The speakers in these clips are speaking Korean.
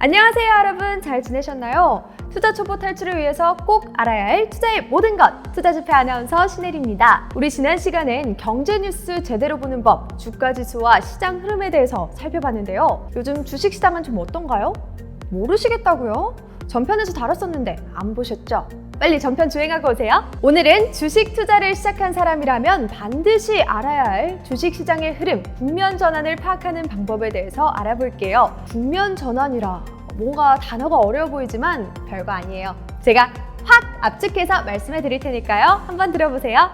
안녕하세요 여러분, 잘 지내셨나요? 투자 초보 탈출을 위해서 꼭 알아야 할 투자의 모든 것, 투자주패 아나운서 신혜리입니다. 우리 지난 시간엔 경제 뉴스 제대로 보는 법, 주가지수와 시장 흐름에 대해서 살펴봤는데요. 요즘 주식시장은 좀 어떤가요? 모르시겠다고요? 전편에서 다뤘었는데 안 보셨죠? 빨리 전편 주행하고 오세요. 오늘은 주식 투자를 시작한 사람이라면 반드시 알아야 할 주식시장의 흐름, 국면 전환을 파악하는 방법에 대해서 알아볼게요. 국면 전환이라 뭔가 단어가 어려워 보이지만 별거 아니에요. 제가 확 압축해서 말씀해 드릴 테니까요. 한번 들어보세요.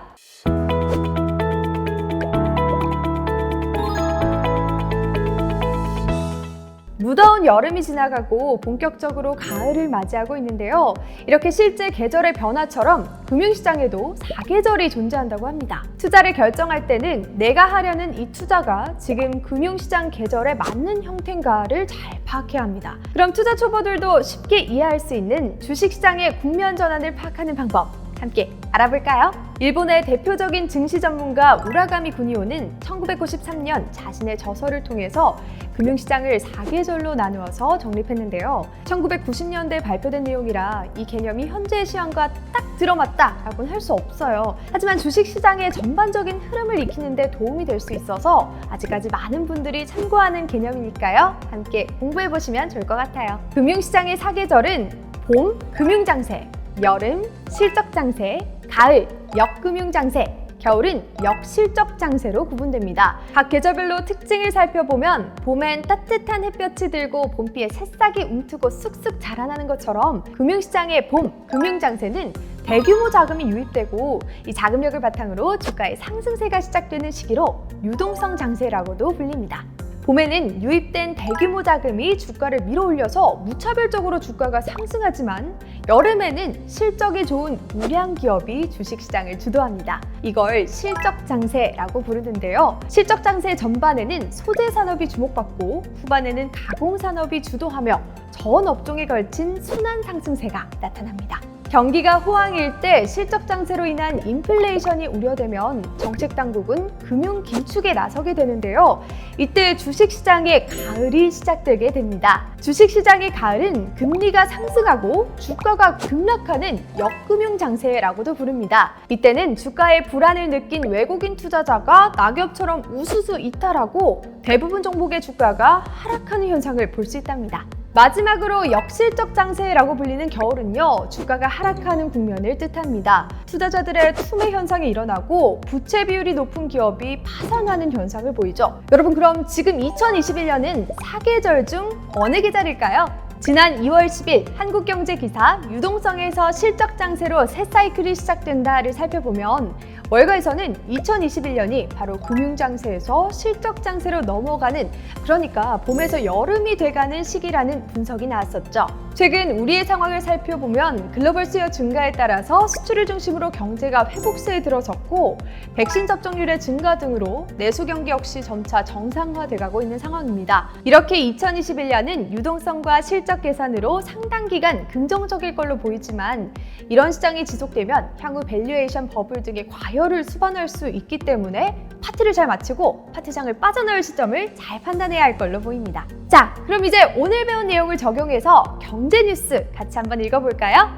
무더운 여름이 지나가고 본격적으로 가을을 맞이하고 있는데요. 이렇게 실제 계절의 변화처럼 금융시장에도 사계절이 존재한다고 합니다. 투자를 결정할 때는 내가 하려는 이 투자가 지금 금융시장 계절에 맞는 형태인가를 잘 파악해야 합니다. 그럼 투자 초보들도 쉽게 이해할 수 있는 주식시장의 국면 전환을 파악하는 방법 함께 알아볼까요? 일본의 대표적인 증시 전문가 우라가미 구니오는 1993년 자신의 저서를 통해서 금융시장을 4계절로 나누어서 정립했는데요. 1990년대에 발표된 내용이라 이 개념이 현재의 시황과 딱 들어맞다라고는 할 수 없어요. 하지만 주식시장의 전반적인 흐름을 익히는 데 도움이 될 수 있어서 아직까지 많은 분들이 참고하는 개념이니까요. 함께 공부해보시면 좋을 것 같아요. 금융시장의 4계절은 봄, 금융장세, 여름, 실적장세, 가을, 역금융장세, 겨울은 역실적장세로 구분됩니다. 각 계절별로 특징을 살펴보면 봄엔 따뜻한 햇볕이 들고 봄비에 새싹이 움트고 쑥쑥 자라나는 것처럼 금융시장의 봄, 금융장세는 대규모 자금이 유입되고 이 자금력을 바탕으로 주가의 상승세가 시작되는 시기로 유동성 장세라고도 불립니다. 봄에는 유입된 대규모 자금이 주가를 밀어올려서 무차별적으로 주가가 상승하지만 여름에는 실적이 좋은 우량 기업이 주식시장을 주도합니다. 이걸 실적장세라고 부르는데요. 실적장세 전반에는 소재산업이 주목받고 후반에는 가공산업이 주도하며 전 업종에 걸친 순환 상승세가 나타납니다. 경기가 호황일 때 실적장세로 인한 인플레이션이 우려되면 정책당국은 금융 긴축에 나서게 되는데요. 이때 주식시장의 가을이 시작되게 됩니다. 주식시장의 가을은 금리가 상승하고 주가가 급락하는 역금융장세라고도 부릅니다. 이때는 주가의 불안을 느낀 외국인 투자자가 낙엽처럼 우수수 이탈하고 대부분 종목의 주가가 하락하는 현상을 볼 수 있답니다. 마지막으로 역실적 장세라고 불리는 겨울은요, 주가가 하락하는 국면을 뜻합니다. 투자자들의 투매 현상이 일어나고 부채 비율이 높은 기업이 파산하는 현상을 보이죠. 여러분, 그럼 지금 2021년은 4계절 중 어느 계절일까요? 지난 2월 10일 한국경제기사 유동성에서 실적장세로 새 사이클이 시작된다를 살펴보면 월가에서는 2021년이 바로 금융장세에서 실적장세로 넘어가는, 그러니까 봄에서 여름이 돼가는 시기라는 분석이 나왔었죠. 최근 우리의 상황을 살펴보면 글로벌 수요 증가에 따라서 수출을 중심으로 경제가 회복세에 들어섰고 백신 접종률의 증가 등으로 내수 경기 역시 점차 정상화돼가고 있는 상황입니다. 이렇게 2021년은 유동성과 실적 계산으로 상당 기간 긍정적일 걸로 보이지만 이런 시장이 지속되면 향후 밸류에이션 버블 등의 과열을 수반할 수 있기 때문에 파티를 잘 마치고 파티장을 빠져나올 시점을 잘 판단해야 할 걸로 보입니다. 자, 그럼 이제 오늘 배운 내용을 적용해서 경제 뉴스 같이 한번 읽어볼까요?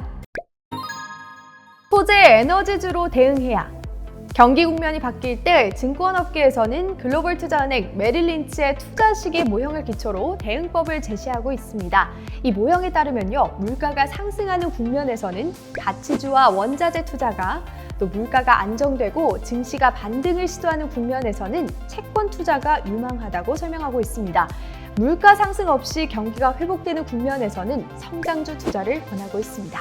소재 에너지주로 대응해야. 경기 국면이 바뀔 때 증권업계에서는 글로벌 투자은행 메릴린치의 투자 시기 모형을 기초로 대응법을 제시하고 있습니다. 이 모형에 따르면요, 물가가 상승하는 국면에서는 가치주와 원자재 투자가, 또 물가가 안정되고 증시가 반등을 시도하는 국면에서는 채권 투자가 유망하다고 설명하고 있습니다. 물가 상승 없이 경기가 회복되는 국면에서는 성장주 투자를 권하고 있습니다.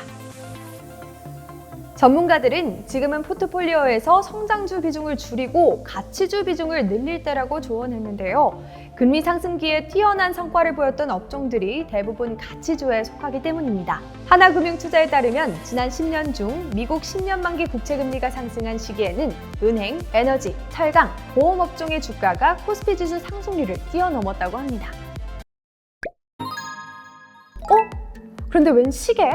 전문가들은 지금은 포트폴리오에서 성장주 비중을 줄이고 가치주 비중을 늘릴 때라고 조언했는데요. 금리 상승기에 뛰어난 성과를 보였던 업종들이 대부분 가치주에 속하기 때문입니다. 하나금융투자에 따르면 지난 10년 중 미국 10년 만기 국채금리가 상승한 시기에는 은행, 에너지, 철강, 보험 업종의 주가가 코스피 지수 상승률을 뛰어넘었다고 합니다. 그런데 웬 시계?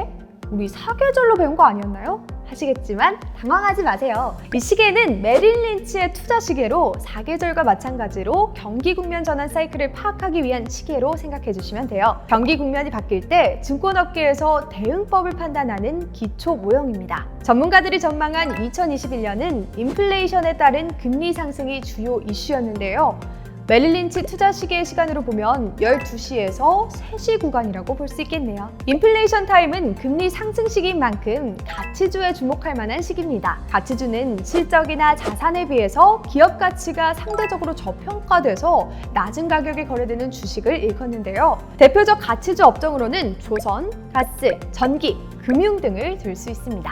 우리 4계절로 배운 거 아니었나요? 하시겠지만 당황하지 마세요. 이 시계는 메릴 린치의 투자 시계로 사계절과 마찬가지로 경기 국면 전환 사이클을 파악하기 위한 시계로 생각해 주시면 돼요. 경기 국면이 바뀔 때 증권업계에서 대응법을 판단하는 기초 모형입니다. 전문가들이 전망한 2021년은 인플레이션에 따른 금리 상승이 주요 이슈였는데요. 메릴 린치 투자 시계의 시간으로 보면 12시에서 3시 구간이라고 볼 수 있겠네요. 인플레이션 타임은 금리 상승 시기인 만큼 가치주에 주목할 만한 시기입니다. 가치주는 실적이나 자산에 비해서 기업 가치가 상대적으로 저평가돼서 낮은 가격에 거래되는 주식을 일컫는데요. 대표적 가치주 업종으로는 조선, 가스, 전기, 금융 등을 들 수 있습니다.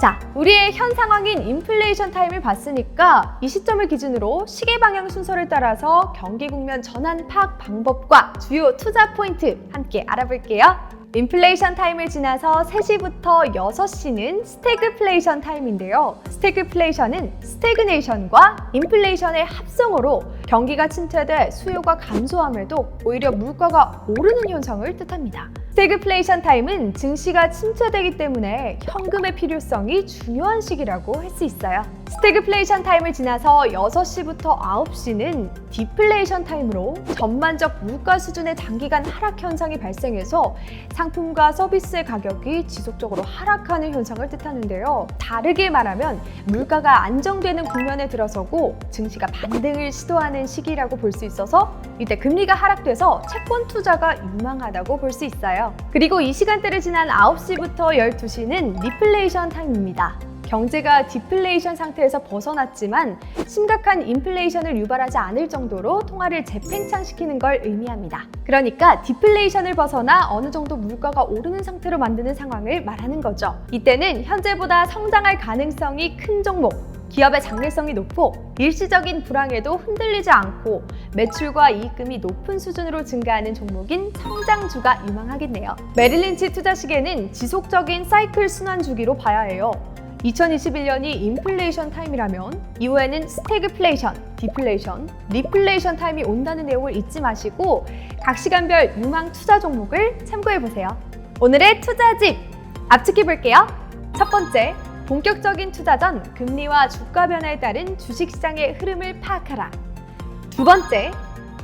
자, 우리의 현 상황인 인플레이션 타임을 봤으니까 이 시점을 기준으로 시계 방향 순서를 따라서 경기 국면 전환 파악 방법과 주요 투자 포인트 함께 알아볼게요. 인플레이션 타임을 지나서 3시부터 6시는 스태그플레이션 타임인데요. 스태그플레이션은 스태그네이션과 인플레이션의 합성어로 경기가 침체돼 수요가 감소함에도 오히려 물가가 오르는 현상을 뜻합니다. 스태그플레이션 타임은 증시가 침체되기 때문에 현금의 필요성이 중요한 시기라고 할 수 있어요. 스태그플레이션 타임을 지나서 6시부터 9시는 디플레이션 타임으로 전반적 물가 수준의 단기간 하락 현상이 발생해서 상품과 서비스의 가격이 지속적으로 하락하는 현상을 뜻하는데요. 다르게 말하면 물가가 안정되는 국면에 들어서고 증시가 반등을 시도하는 시기라고 볼 수 있어서 이때 금리가 하락돼서 채권 투자가 유망하다고 볼 수 있어요. 그리고 이 시간대를 지난 9시부터 12시는 리플레이션 타임입니다. 경제가 디플레이션 상태에서 벗어났지만 심각한 인플레이션을 유발하지 않을 정도로 통화를 재팽창시키는 걸 의미합니다. 그러니까 디플레이션을 벗어나 어느 정도 물가가 오르는 상태로 만드는 상황을 말하는 거죠. 이때는 현재보다 성장할 가능성이 큰 종목, 기업의 장래성이 높고 일시적인 불황에도 흔들리지 않고 매출과 이익금이 높은 수준으로 증가하는 종목인 성장주가 유망하겠네요. 메릴 린치 투자 시계는 지속적인 사이클 순환 주기로 봐야 해요. 2021년이 인플레이션 타임이라면 이후에는 스태그플레이션, 디플레이션, 리플레이션 타임이 온다는 내용을 잊지 마시고 각 시간별 유망 투자 종목을 참고해보세요. 오늘의 투자집 압축해 볼게요. 첫 번째, 본격적인 투자 전 금리와 주가 변화에 따른 주식시장의 흐름을 파악하라. 두 번째,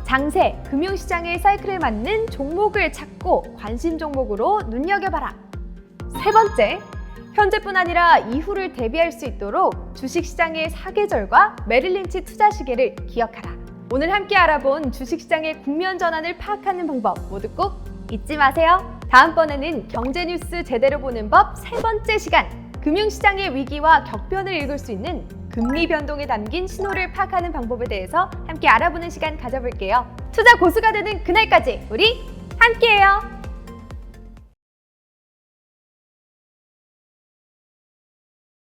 장세, 금융시장의 사이클에 맞는 종목을 찾고 관심 종목으로 눈여겨봐라. 세 번째, 현재뿐 아니라 이후를 대비할 수 있도록 주식시장의 사계절과 메릴 린치 투자 시계를 기억하라. 오늘 함께 알아본 주식시장의 국면 전환을 파악하는 방법 모두 꼭 잊지 마세요. 다음번에는 경제 뉴스 제대로 보는 법 세 번째 시간, 금융시장의 위기와 격변을 읽을 수 있는 금리 변동에 담긴 신호를 파악하는 방법에 대해서 함께 알아보는 시간 가져볼게요. 투자 고수가 되는 그날까지 우리 함께해요.